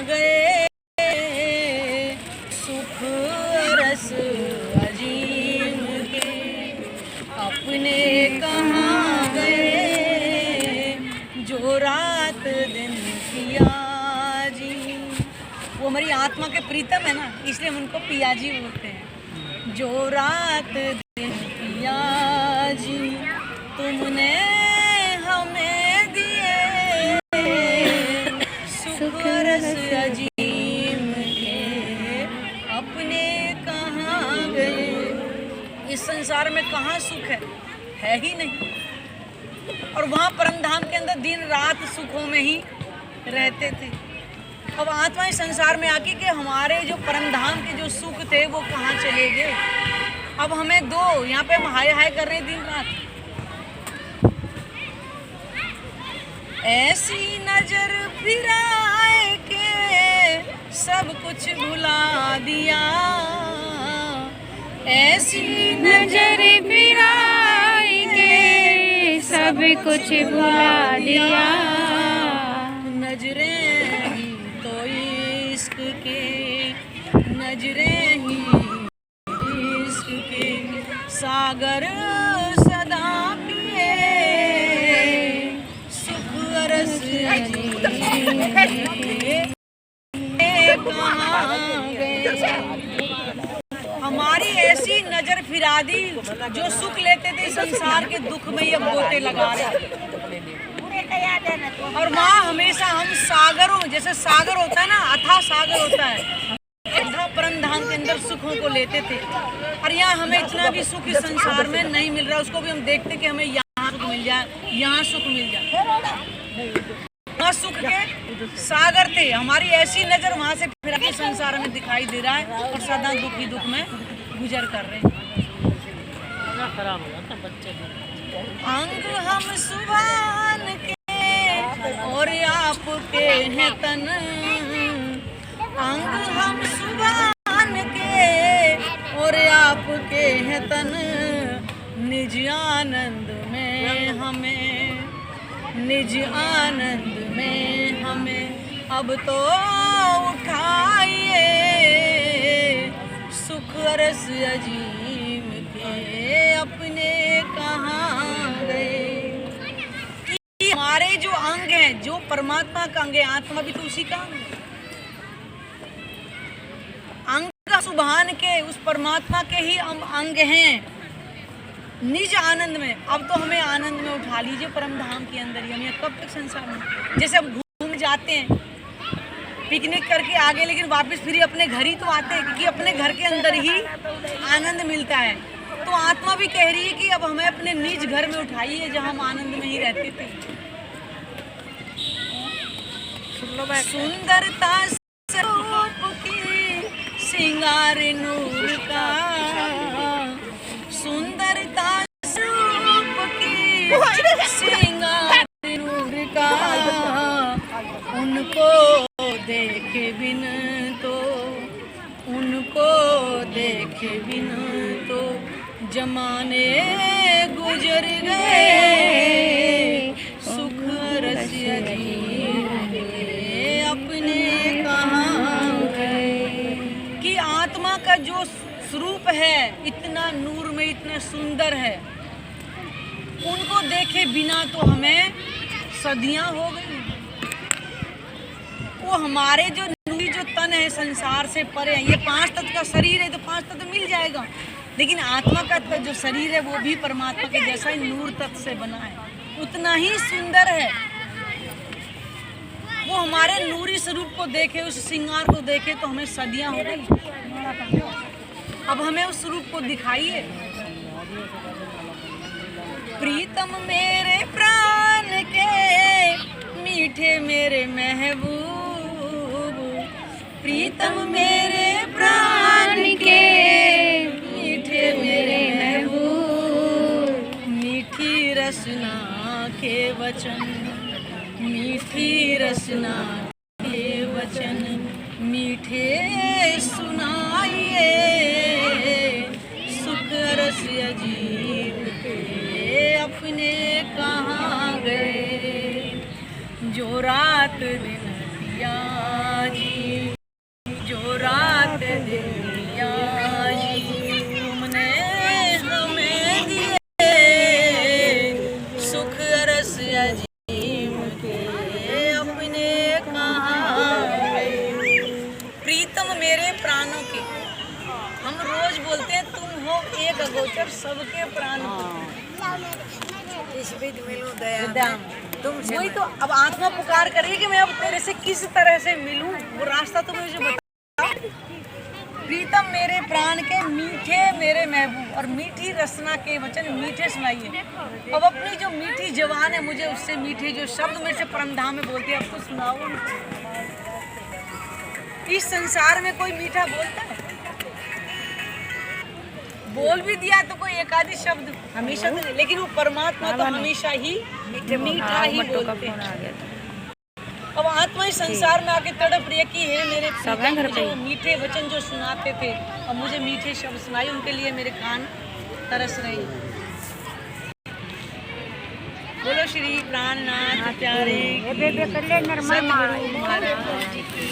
कहाँ गए, सुख रस अजीम के अपने कहाँ गए, जो रात दिन पिया जी। वो हमारी आत्मा के प्रीतम है ना, इसलिए हम उनको पिया जी बोलते हैं। जो रात दिन पिया जी तुमने हमें दिए, सुख रस अजीम के अपने कहाँ गए। इस संसार में कहाँ सुख है ही नहीं। और वहाँ परमधाम के अंदर दिन रात सुखों में ही रहते थे। अब आत्मा इस संसार में आके कि हमारे जो परमधाम के जो सुख थे वो कहाँ चले गए। अब हमें दो, यहाँ पे हम हाय हाय कर रहे हैं दिन रात। ऐसी नजर फिराए के सब कुछ भुला दिया, ऐसी नजर फिराए के सब कुछ भुला दिया। नजरें ही तो इश्क के, नजरें ही इश्क के सागर सदा पिए, सुख रस अजीब कहाँ गए। हमारी ऐसी नजर फिरा दी, जो सुख लेते थे संसार के दुख में ये गोते लगा रहे। और माँ हमेशा हम सागरों, जैसे सागर होता है ना, अथाह सागर होता है, अथाह परमधाम के अंदर सुखों को लेते थे। और यहाँ हमें इतना भी सुख इस संसार में नहीं मिल रहा, उसको भी हम देखते कि हमें यहाँ सुख मिल जाए, यहाँ सुख मिल जाए। वहाँ सुख के सागर थे, हमारी ऐसी नजर वहाँ से फिर के संसार में दिखाई दे रहा है और सदा दुख ही दुख में गुजर कर रहे हैं। अंग हम सुभान के और आपके हैं तन, अंग हम सुभान के और आपके हैं तन, निज आनंद में हमें, निज आनंद में हमें अब तो उठाइए, सुख रस अजीम के अपने कहाँ गए। कि हमारे जो अंग हैं, जो परमात्मा का अंग है, आत्मा भी तो उसी का अंग है। अंग का सुभान के उस परमात्मा के ही अंग हैं निज आनंद में। अब तो हमें आनंद में उठा लीजिए परमधाम के अंदर ही। हम यहाँ कब तक संसार में, जैसे हम घूम जाते हैं पिकनिक करके आगे, लेकिन वापस फिर अपने घर ही तो आते हैं, क्योंकि अपने घर के अंदर ही आनंद मिलता है। तो आत्मा भी कह रही है कि अब हमें अपने निज घर में उठाइए, जहाँ हम आनंद में ही रहते थे। सुंदरता स्वरूप की सिंगार नूर का, सुंदरता स्वरूप की सिंगार नूर का, उनको देखे बिन तो, उनको देखे बिन तो जमाने गुजर गए, सुख रस अजीब अपने कहाँ गए। कि आत्मा का जो स्वरूप है इतना नूर में, इतना सुंदर है, उनको देखे बिना तो हमें सदियां हो गई। वो हमारे जो नूरी जो तन है संसार से परे है, ये 5 तत्व का शरीर है तो 5 तत्व मिल जाएगा, लेकिन आत्मा का जो शरीर है वो भी परमात्मा के जैसा ही नूर तत्व से बना है, उतना ही सुंदर है। वो हमारे नूरी स्वरूप को देखे, उस श्रृंगार को देखे तो हमें सदियां हो गई। अब हमें उस स्वरूप को दिखाइए। प्रीतम मेरे प्राण के मीठे मेरे महबूब, प्रीतम मेरे प्राण के मीठे मेरे महबूब, मीठी रसना के वचन, मीठी रसना के वचन मीठे सुनाइए, सुख रस अजीब के अपने कहाँ गए, जो रात दिन पिया जी। रामो एक अगोचर सबके प्राण इस बीच मिलूं दया तुमसे। वही तो अब आत्मा पुकार करिए कि मैं अब तेरे से किस तरह से मिलूं, वो रास्ता तो मुझे बताओ। प्रीतम मेरे प्राण के मीठे मेरे महबूब, और मीठी रसना के वचन मीठे सुनाइए। अब अपनी जो मीठी जवान है, मुझे उससे मीठे जो शब्द मेरे से परमधाम में बोलती है, अब तो सुनाओ। इस संसार में कोई मीठा बोलता है? बोल भी दिया तो कोई एक आधी शब्द हमेशा तो नहीं, लेकिन वो परमात्मा तो हमेशा ही मीठा ही बोलते हैं। अब आत्मा इस संसार में आके तड़प रही है कि हे मेरे प्रीतम, मुझे वो मीठे वचन जो सुनाते थे, अब मुझे मीठे शब्द सुनाई, उनके लिए मेरे कान तरस रहे हैं। बोलो श्री प्राणनाथ प्यारे सतगुरु महाराज जी की।